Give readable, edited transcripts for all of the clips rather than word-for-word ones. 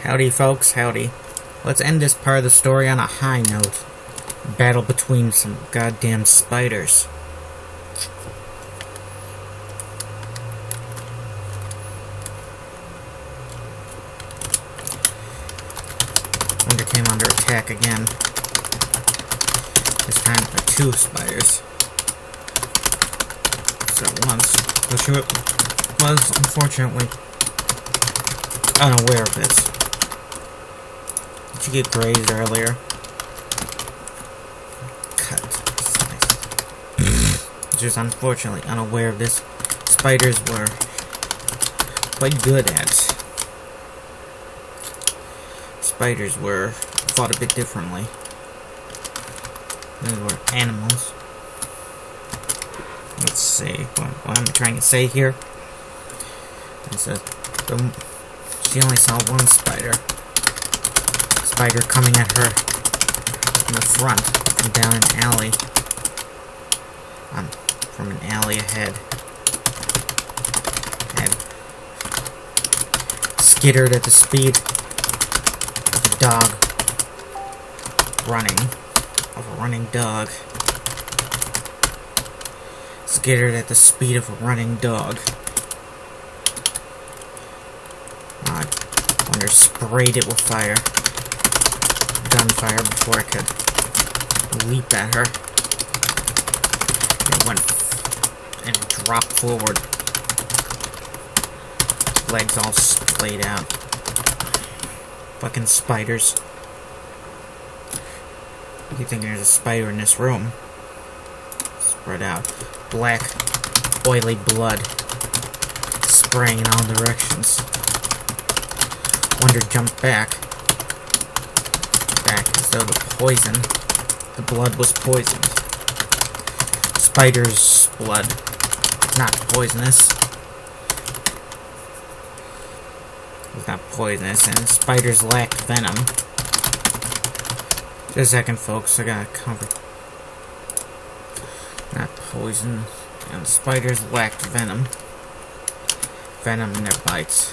Howdy, folks, howdy. Let's end this part of the story on a high note. Battle between some goddamn spiders. Wonder came under attack again. This time for 2 spiders. So once, which was unfortunately unaware of this. Did you get grazed earlier? Cut. Just unfortunately unaware of this. Spiders were quite good at. Spiders were fought a bit differently. They were animals. Let's see. What am I trying to say here? She only saw one spider. Spider coming at her from the front, from down an alley. From an alley ahead. And skittered at the speed of a dog running. Of a running dog. Skittered at the speed of a running dog. Wonder sprayed it with fire. Gunfire before I could leap at her. It went and dropped forward. Legs all splayed out. Fucking spiders. You think there's a spider in this room? Spread out. Black, oily blood spraying in all directions. Wonder jumped back as though the blood was poisoned. Spider's blood, not poisonous. It was not poisonous, and spiders lacked venom. Just a second, folks, I gotta cover. Not poison, and spiders lacked venom. Venom in their bites.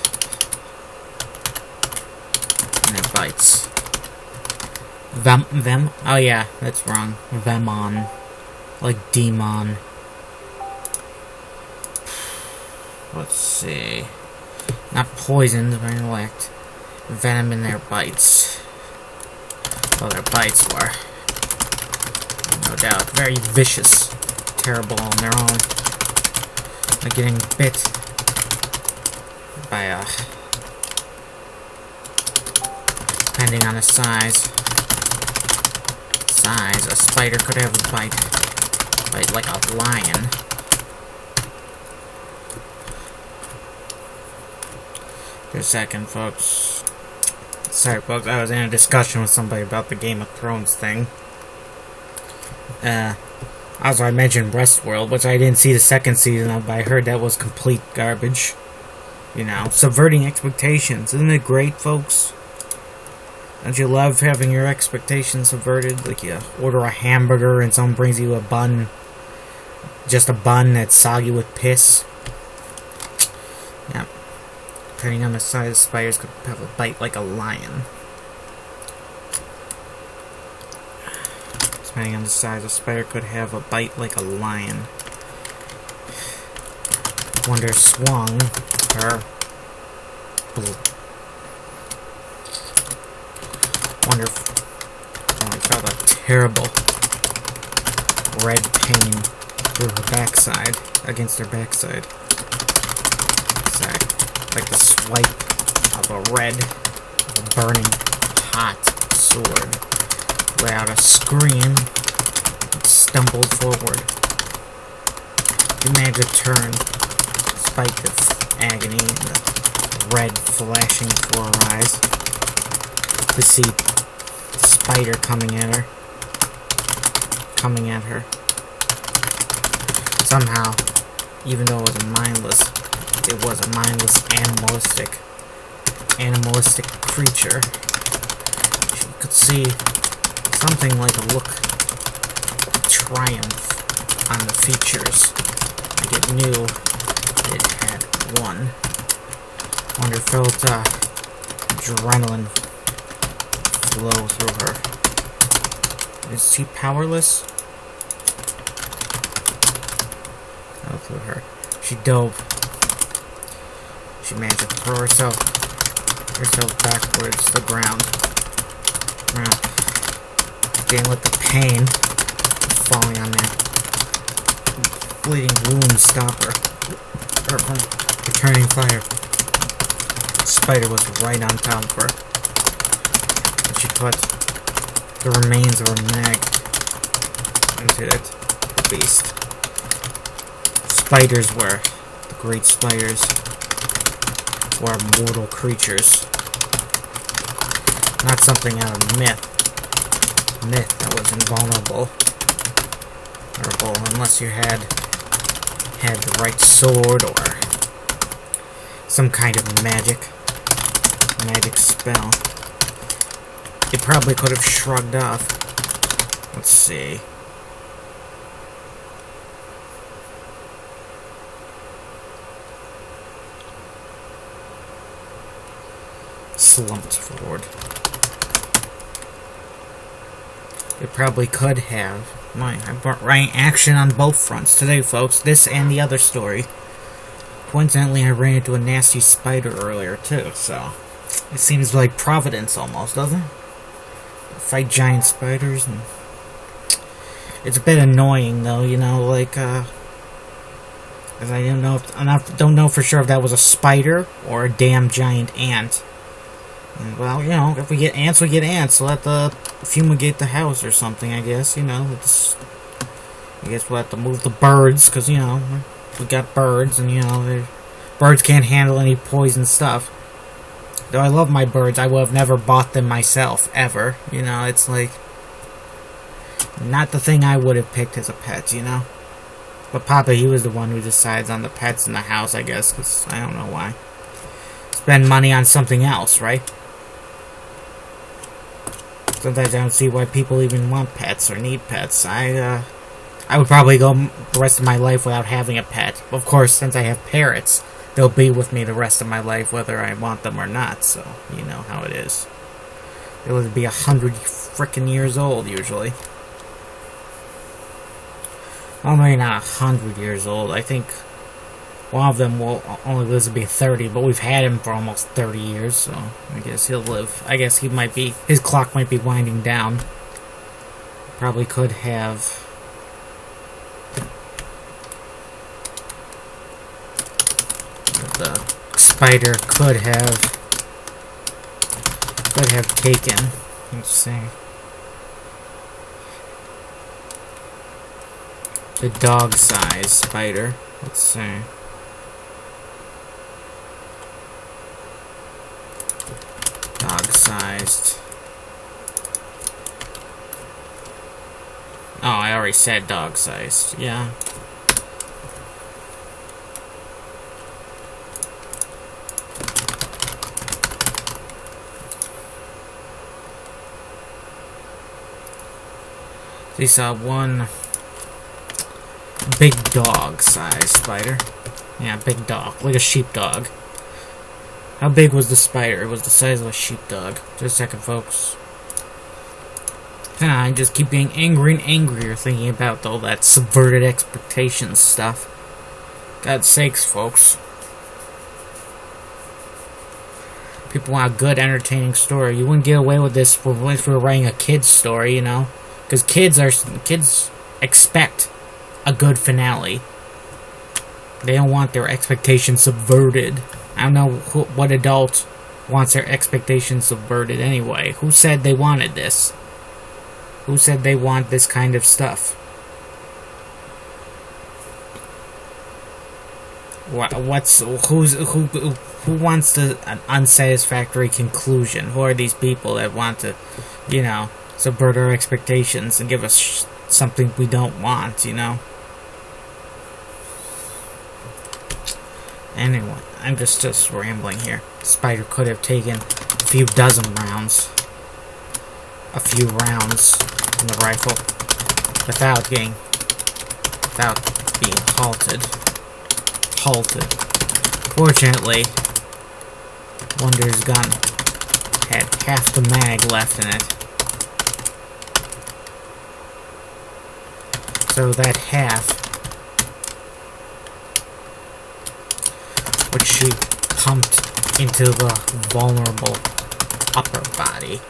Them? Oh yeah, that's wrong. Vemon. Like demon. Let's see. Not poisoned, but lacked venom in their bites. Well, their bites were, no doubt, very vicious. Terrible on their own. Like getting bit by a... depending on the size, a spider could have a bite like a lion. For a second, folks. Sorry, folks, I was in a discussion with somebody about the Game of Thrones thing. Also, I mentioned Westworld, which I didn't see the second season of, but I heard that was complete garbage. You know, subverting expectations. Isn't it great, folks? Don't you love having your expectations subverted? Like you order a hamburger and someone brings you a bun. Just a bun that's soggy with piss. Yeah. Depending on the size, spiders could have a bite like a lion. Depending on the size, a spider could have a bite like a lion. Wonder swung her. Wonder if I felt a terrible red pain through her backside, against her backside. Like the swipe of a burning, hot sword. Let out a scream and stumbled forward. She managed to turn, despite the agony and the red flashing before her eyes, to see the spider coming at her. Somehow, even though it was a mindless animalistic creature. She could see something like a look of triumph on the features. Like it knew it had won. Wonder felt adrenaline flow through her. Is she powerless? Go through her. She dove. She managed to throw herself backwards to the ground. Dealing with the pain of falling on that bleeding wound stop her from returning fire. The spider was right on top of her. And she put the remains of her mag into that beast. Spiders were, the great spiders were mortal creatures. Not something out of myth. Myth that was invulnerable. Unless you had the right sword or some kind of magic spell. It probably could have shrugged off. Let's see. Slumped forward. It probably could have. I brought right action on both fronts today, folks. This and the other story. Coincidentally, I ran into a nasty spider earlier, too, so... It seems like Providence, almost, doesn't it? Fight giant spiders, and... It's a bit annoying, though, you know, like, because I don't know for sure if that was a spider or a damn giant ant. And, well, you know, if we get ants, we get ants. Let the fumigate the house or something, I guess, you know. I guess we'll have to move the birds, because, you know, we got birds, and, you know, birds can't handle any poison stuff. Though I love my birds, I would have never bought them myself, ever. You know, it's like, not the thing I would have picked as a pet, you know. But Papa, he was the one who decides on the pets in the house, I guess, because I don't know why. Spend money on something else, right? Sometimes I don't see why people even want pets or need pets. I would probably go the rest of my life without having a pet. Of course, since I have parrots, they'll be with me the rest of my life whether I want them or not, so you know how it is. They would be 100 frickin' years old, usually. Well, maybe not 100 years old. I think one of them will only live to be 30, but we've had him for almost 30 years, so I guess he'll live. I guess his clock might be winding down. Probably could have... The spider could have taken. Let's see. The dog-sized spider. Let's see. Dog-sized. Oh, I already said dog-sized. Yeah. We saw one big dog-sized spider. Yeah, big dog. Like a sheepdog. How big was the spider? It was the size of a sheepdog. Just a second, folks. I just keep getting angrier and angrier thinking about all that subverted expectations stuff. God's sakes, folks. People want a good, entertaining story. You wouldn't get away with this if we were writing a kid's story, you know? Because kids expect a good finale. They don't want their expectations subverted. I don't know what adult wants their expectations subverted anyway. Who said they wanted this? Who said they want this kind of stuff? Who wants an unsatisfactory conclusion? Who are these people that want to, you know, subvert our expectations and give us something we don't want, you know? Anyway, I'm just rambling here. Spider could have taken a few dozen rounds. A few rounds from the rifle without being halted. Fortunately, Wonder's gun had half the mag left in it. So that half, which she pumped into the vulnerable upper body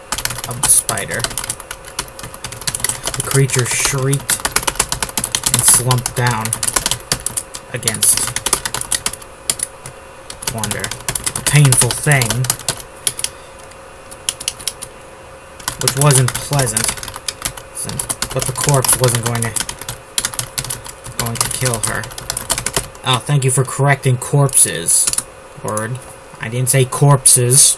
of the spider. The creature shrieked and slumped down against Wagner. A painful thing, which wasn't pleasant, but the corpse wasn't going to kill her. Oh, thank you for correcting corpses. Word. I didn't say corpses.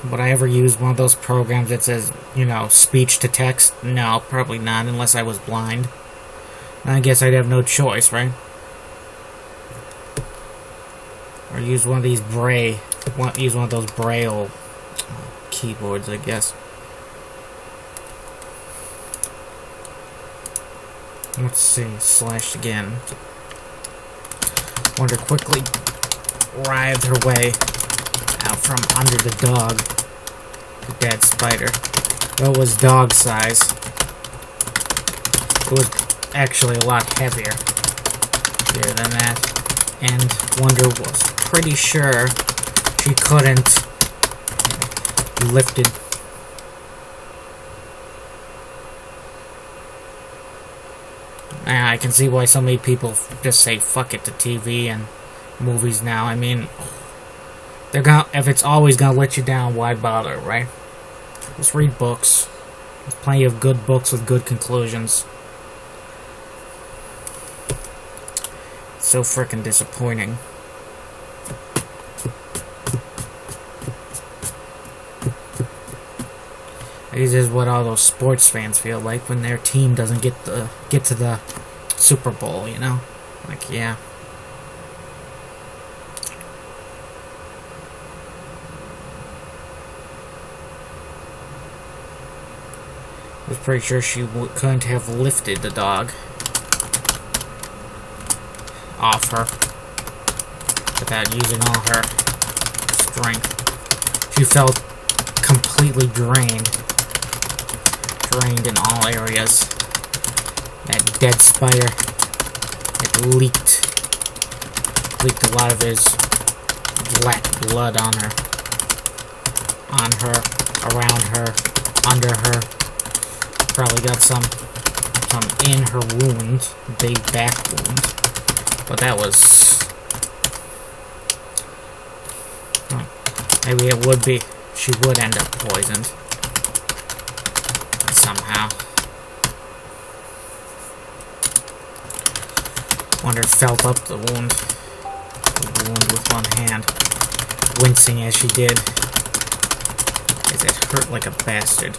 Would I ever use one of those programs that says, you know, speech to text? No, probably not, unless I was blind. I guess I'd have no choice, right? Or use one of these use one of those Braille keyboards, I guess. Let's see, slashed again. Wagner quickly writhed her way out from under the dog. The dead spider. Though it was dog size, it was actually a lot heavier than that. And Wagner was pretty sure she couldn't lift it. I can see why so many people just say fuck it to TV and movies now. I mean, if it's always gonna let you down, why bother, right? Just read books. There's plenty of good books with good conclusions. It's so frickin' disappointing. This is what all those sports fans feel like when their team doesn't get to the Super Bowl, you know? Like, yeah. I was pretty sure she couldn't have lifted the dog off her without using all her strength. She felt completely drained in all areas. That dead spider, it leaked a lot of his black blood on her, around her, under her. Probably got some in her wound, big back wound. But that was, maybe it would be, she would end up poisoned somehow. Wagner felt up the wound with one hand, wincing as she did, as it hurt like a bastard.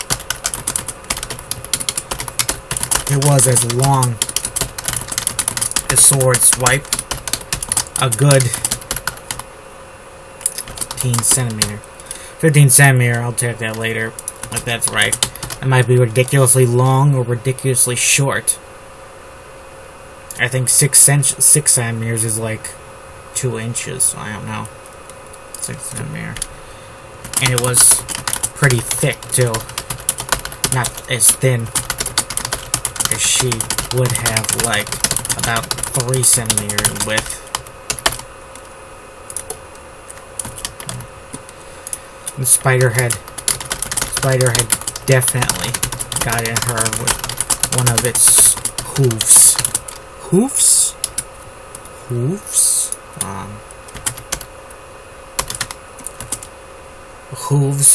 It was as long as sword swipe, a good 15 centimeter. 15 centimeter, I'll check that later, if that's right. It might be ridiculously long or ridiculously short. I think 6 centimeters is like 2 inches, so I don't know. 6 centimeter. And it was pretty thick, too. Not as thin as she would have, like, about 3 centimeters in width. The spider had definitely got in her with one of its hoofs. Hoofs? Hoofs?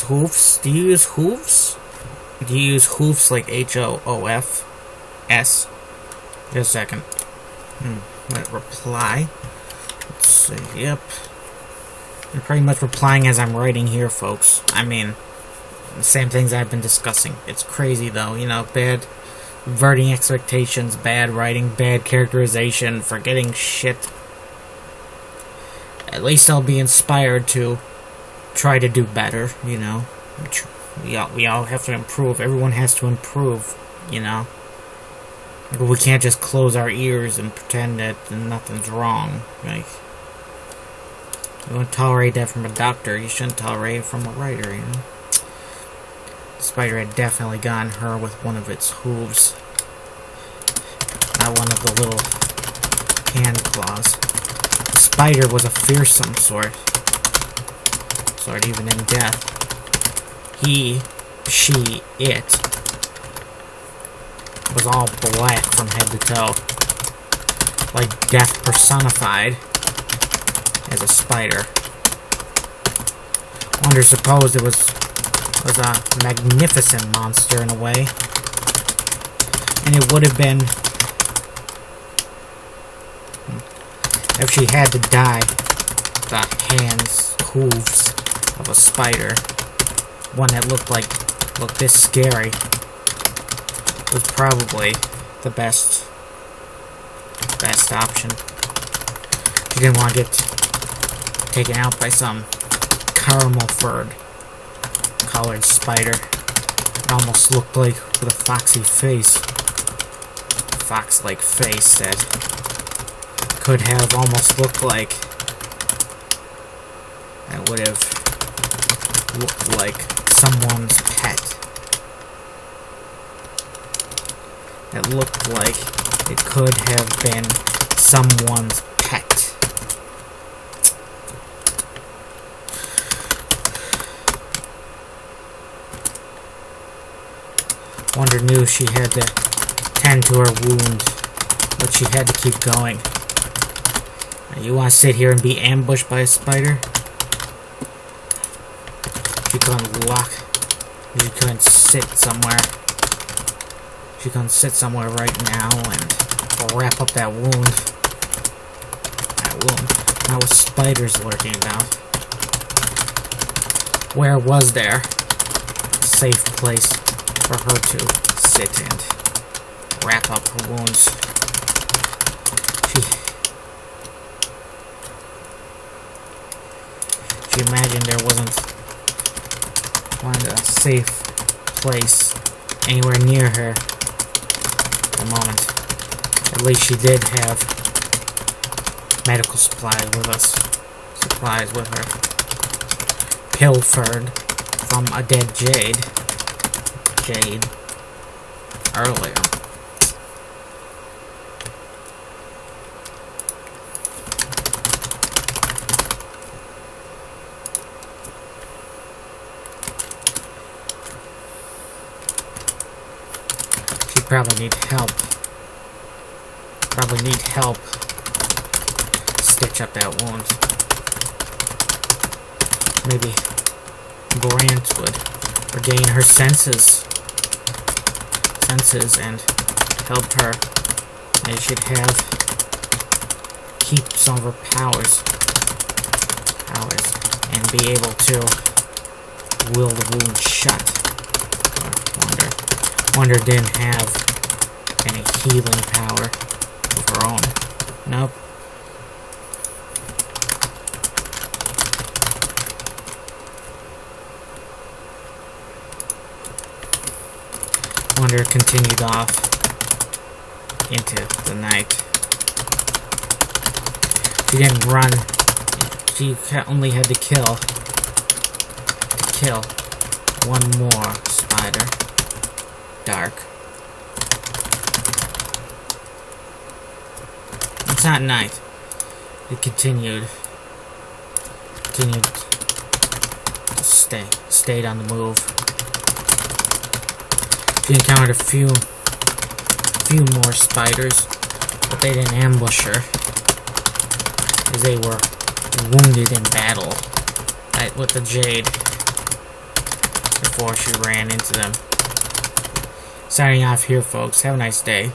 Hoofs? Do you use hoofs? Do you use hoofs like HOOFS? Just a second. Let it reply. Let's see. Yep. I'm pretty much replying as I'm writing here, folks. I mean, the same things I've been discussing. It's crazy, though. You know, bad verting expectations, bad writing, bad characterization, forgetting shit. At least I'll be inspired to try to do better, you know. We all have to improve. Everyone has to improve, you know. We can't just close our ears and pretend that nothing's wrong. Like, You won't tolerate that from a doctor, you shouldn't tolerate it from a writer, you know? The spider had definitely gotten her with one of its hooves. Not one of the little hand claws. The spider was a fearsome sort, even in death. He, she, it was all black from head to toe, like death personified as a spider. Wonder supposed it was a magnificent monster in a way, and it would have been if she had to die. The hands, hooves of a spider, one that looked this scary, was probably the best option. She didn't want to get taken out by some caramel-furred colored spider. It almost looked like with a foxy face. Fox-like face that could have almost looked like that would have looked like someone's pet. That looked like it could have been someone's pet. Wonder knew she had to tend to her wound, but she had to keep going. Now, you want to sit here and be ambushed by a spider? She couldn't sit somewhere. She couldn't sit somewhere right now and wrap up that wound. Now with spiders lurking about. Where was there a safe place for her to sit and wrap up her wounds? She imagined there wasn't a safe place anywhere near her at the moment. At least she did have medical supplies with her. Pilfered from a dead jade earlier. She probably need help stitch up that wound. Maybe Grant would regain her senses and help her. Maybe she'd keep some of her powers and be able to will the wound shut. Wonder didn't have any healing power of her own. Nope. Wonder continued off into the night. She didn't run. She only had to kill one more spider. Dark. It's not night. It continued to stayed on the move. She encountered a few more spiders, but they didn't ambush her, as they were wounded in battle with the jade before she ran into them. Signing off here, folks. Have a nice day.